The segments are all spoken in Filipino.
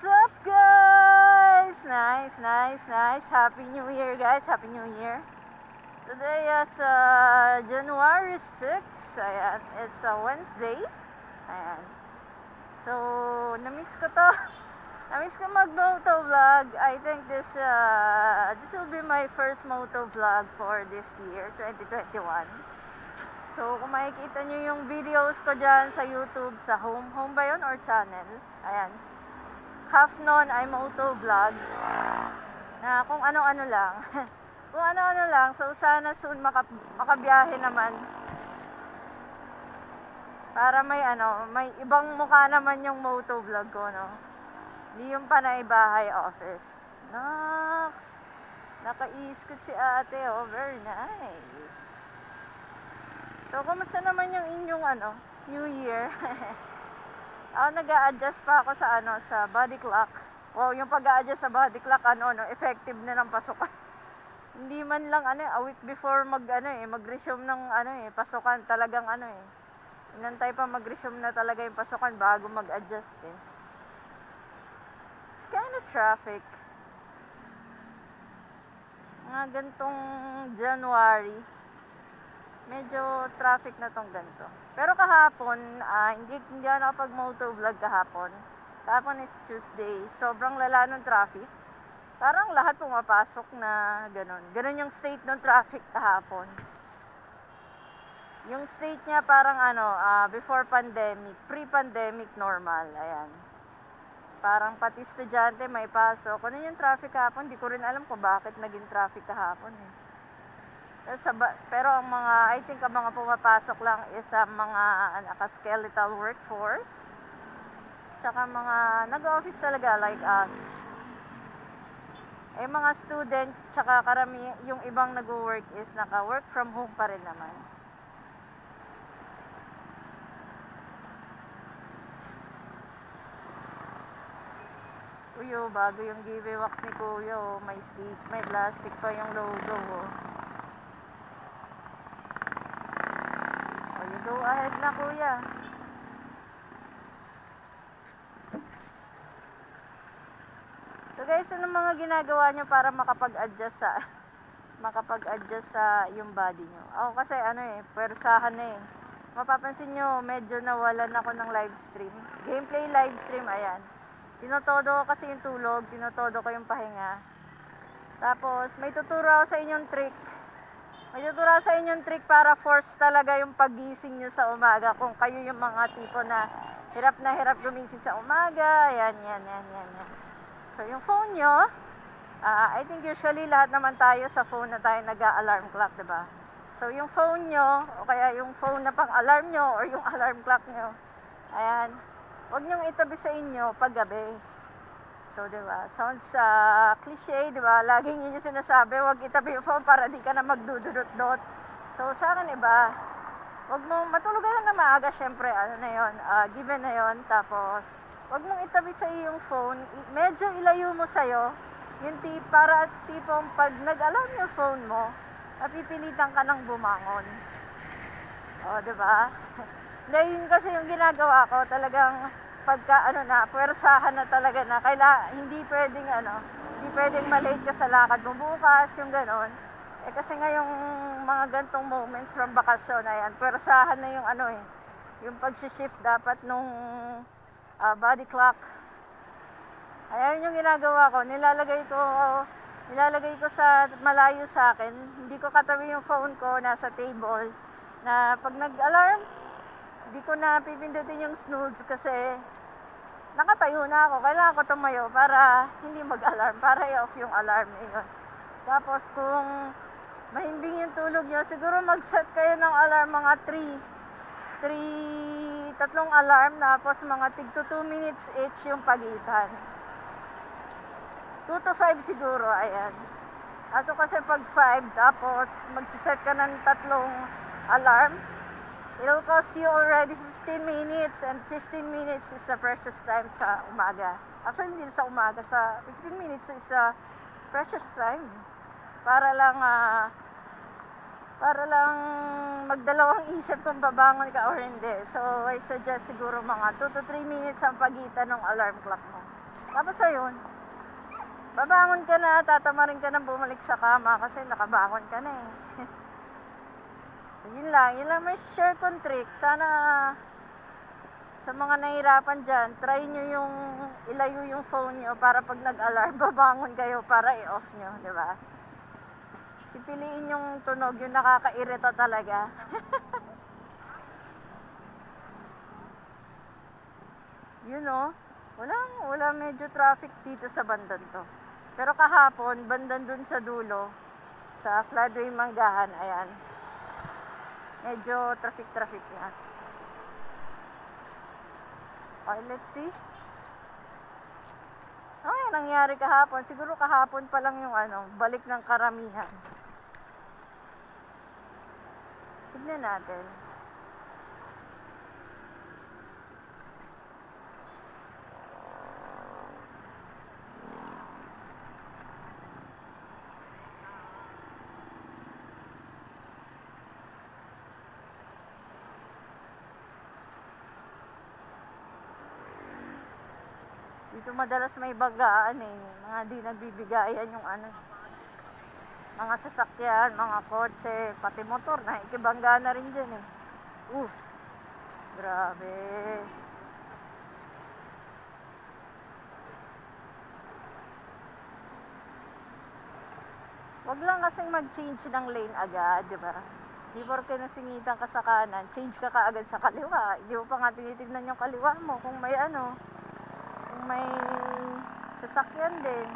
What's up, guys? Nice. Happy New Year, guys. Happy New Year. Today is January 6. Ayan, it's a Wednesday. Ayan. So, namiss ko to. Namiss ko mag-moto vlog. I think this will be my first moto vlog for this year, 2021. So, kung makikita nyo yung videos ko dyan sa YouTube, sa home ba yun or channel? Ayan. Half noon ay moto vlog na kung ano-ano lang. Kung ano-ano lang. So, sana soon makabiyahe naman. Para may ibang mukha naman yung moto vlog ko, no? Hindi yung panay bahay office. Nox! Naka-iskot si ate, oh. Very nice. So, kumusta naman yung inyong New Year? Nag-a-adjust pa ako sa body clock. Wow, yung pag-a-adjust sa body clock, effective na ng pasukan. Hindi man lang, a week before mag-resume ng, pasukan, talagang, inantay pa mag-resume na talaga yung pasukan bago mag-adjust, eh. It's kind of traffic. Mga gantong January, medyo traffic na tong ganito. Pero kahapon, hindi ako nakapag-moto vlog kahapon. Kahapon is Tuesday. Sobrang lala ng traffic. Parang lahat pumapasok na ganun. Ganun yung state ng traffic kahapon. Yung state niya parang before pandemic, pre-pandemic normal. Ayan. Parang pati estudyante may pasok. Ano yung traffic kahapon? Hindi ko rin alam kung bakit naging traffic kahapon, eh. Pero ang I think ang mga pumapasok lang is mga naka-skeletal workforce, tsaka mga nag-office talaga like us. Mga student, tsaka yung ibang nag-work is naka-work from home pa rin naman. Kuyo, bago yung giveaway wax ni Kuyo, may stick, may plastic pa yung logo, oh. Go ahead na, kuya. So guys, ano mga ginagawa nyo para makapag-adjust sa yung body nyo? Ako kasi persahan na, eh. Mapapansin nyo, medyo nawalan ako ng live stream. Gameplay live stream, ayan. Tinotodo ko kasi yung tulog, tinotodo ko yung pahinga. Tapos, may tuturo ako sa inyong trick. May tuturo sa inyong trick para force talaga yung pagising nyo sa umaga. Kung kayo yung mga tipo na hirap gumising sa umaga. Yan. So, yung phone nyo, I think usually lahat naman tayo sa phone na tayo nag-alarm clock, diba? So, yung phone nyo, o kaya yung phone na pang-alarm nyo, or yung alarm clock nyo, ayan, huwag nyong itabi sa inyo pag gabi. So, diba? Sounds cliche, diba? Laging yun yung sinasabi, huwag itabi yung phone para di ka na magdududot-dot. So, sa akin, iba, huwag mong matulog ka na maaga, syempre, given na yun. Tapos, huwag mong itabi sa iyong phone, medyo ilayo mo sa'yo, yung para tipong pag nag-alarm yung phone mo, mapipilitan ka ng bumangon. O, diba? Dahil kasi yung ginagawa ko, talagang pagka puwersahan na talaga na hindi pwedeng malate ka sa lakad mo bukas, yung ganon. Kasi ngayong mga gantong moments from bakasyon, ayan, puwersahan na yung yung pag-shift dapat nung body clock. Ayan yung ginagawa ko, nilalagay ko sa malayo sa akin. Hindi ko katabi yung phone ko, nasa table, na pag nag-alarm, hindi ko na pipindutin yung snooze kasi nakatayo na ako. Kailangan ko tumayo para hindi mag-alarm, para i-off yung alarm yun. Tapos kung mahimbing yung tulog nyo, siguro mag-set kayo ng alarm mga 3 alarm, tapos mga tig to 2 minutes each yung pagitan. 2 to 5 siguro, ayan. Aso kasi pag 5, tapos magsiset ka ng 3 alarm, it'll cost you already 15 minutes, and 15 minutes is a precious time sa umaga. Actually, hindi sa umaga, sa 15 minutes is a precious time. Para lang magdalawang isip kung babangon ka or hindi. So, I suggest siguro mga 2 to 3 minutes ang pagitan ng alarm clock mo. Tapos ayun, babangon ka na, tatamarin ka na bumalik sa kama kasi nakabangon ka na eh. So, yun lang may share kong trick. Sana sa mga nahihirapan dyan, try nyo yung ilayo yung phone nyo para pag nag-alarm, babangon kayo para i-off nyo, di ba? Kasi piliin yung tunog, yung nakakairita talaga. Yun o, wala medyo traffic dito sa bandan to. Pero kahapon, bandan dun sa dulo, sa Floodway Manggahan, ayan. Medyo traffic na. Okay, let's see. Ano yung nangyari kahapon? Siguro kahapon pa lang yung balik ng karamihan. Tignan natin. Dito madalas may bagaan eh. Mga di nagbibigayan yung mga sasakyan, mga kotse, pati motor na ikibangga na rin dyan eh. Grabe. Wag lang kasing mag-change ng lane agad, di ba? Di porke nasingitan ka sa kanan, change ka kaagad sa kaliwa. Di mo pa nga tinitignan yung kaliwa mo kung may kung may sasakyan din.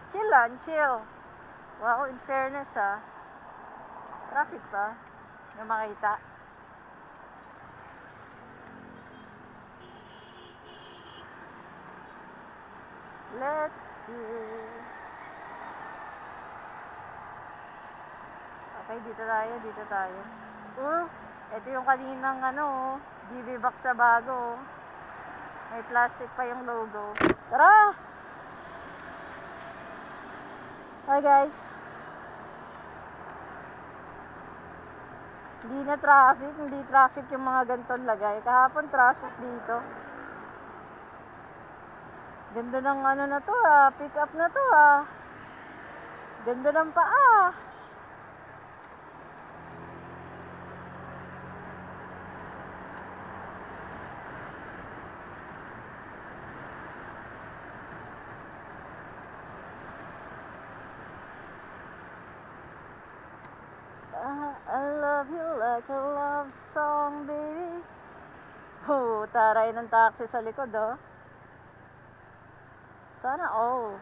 Chill lang, chill. Wow, in fairness traffic pa. Yung makita. Let's see. Okay, dito tayo. Ito yung kaninang DB box sa bago. May plastic pa yung logo. Tara! Hi guys. Hindi traffic yung mga ganitong lagay. Kahapon traffic dito. Ganda ng na to pick up na to Ganda ng paa. I love you like a love song, baby. Taray ng taxi sa likod Sana all.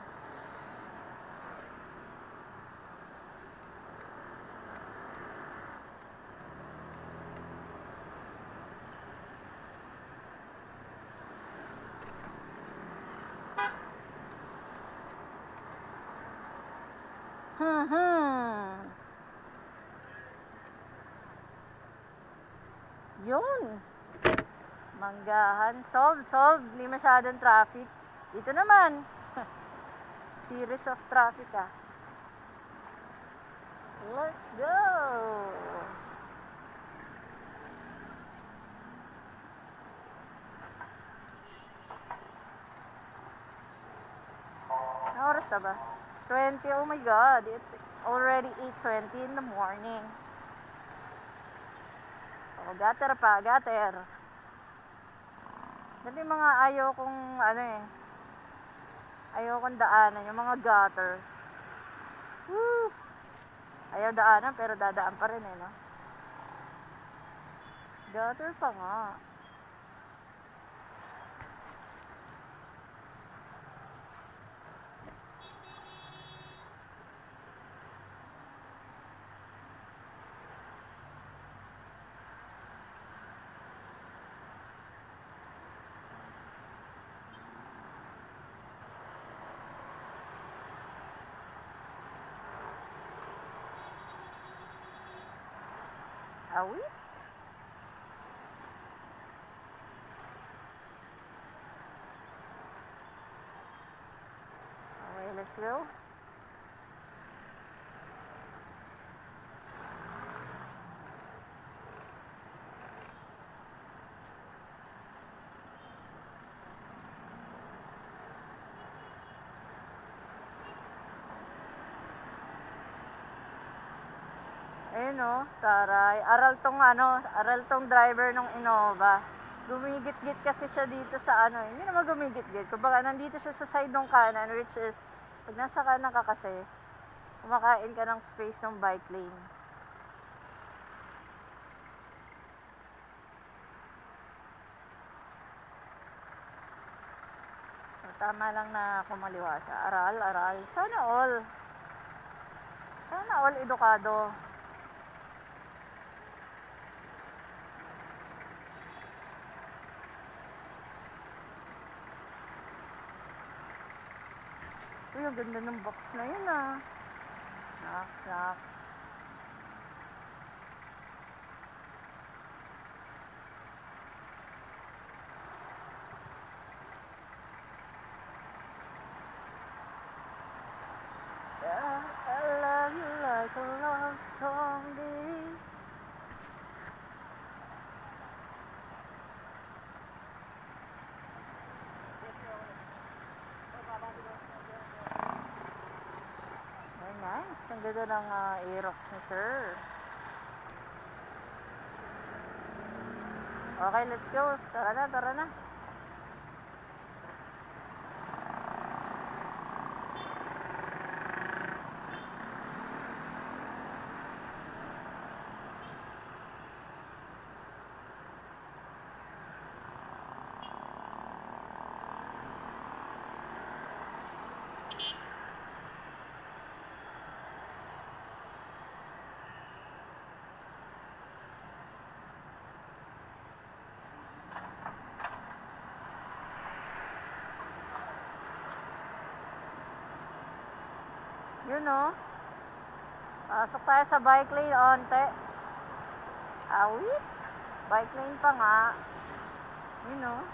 Yun. Manggahan. Solve. Hindi masyadong traffic. Dito naman. Series of traffic Let's go. Ano oras na ba? 20. Oh my god. It's already 8:20 in the morning. Gater. Dati mga ayaw kong ayaw kong daanan, yung mga gutter. Ayaw daanan pero dadaan pa rin no? Gutter pa nga. Awit? Okay, let's go. Ayun o, taray. Aral tong driver ng Innova. Gumigit-git kasi siya dito sa ano, hindi naman gumigit-git. Kumbaga, nandito siya sa side ng kanan, which is, pag nasa kanan ka kasi, kumakain ka ng space ng bike lane. So, tama lang na kumaliwa siya. Aral. Sana all edukado. Uy, ang ganda ng box na yun ah. Naks. Yeah, I love you like a love song, baby. Very nice. Ang ganda ng Aerox ni sir. Okay, let's go. Tara na. Yun o. Pasok tayo sa bike lane onte. Awit. Bike lane pa nga. Yun o.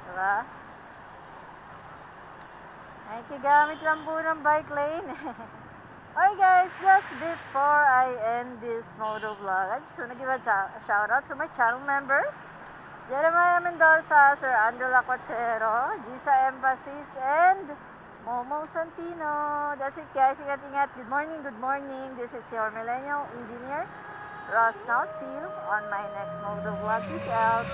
Diba? Nakikigamit lang po ng bike lane. Okay guys, just before I end this moto vlog, I just want to give a shout out to my channel members. Jeremiah Mendoza, Sir Andrew Lacochero, Gisa Emphasis, and Momo Santino. That's it guys, ingat-ingat. Good morning. This is your Millennial Engineer, Ross. Now see you on my next moto vlog. Peace out.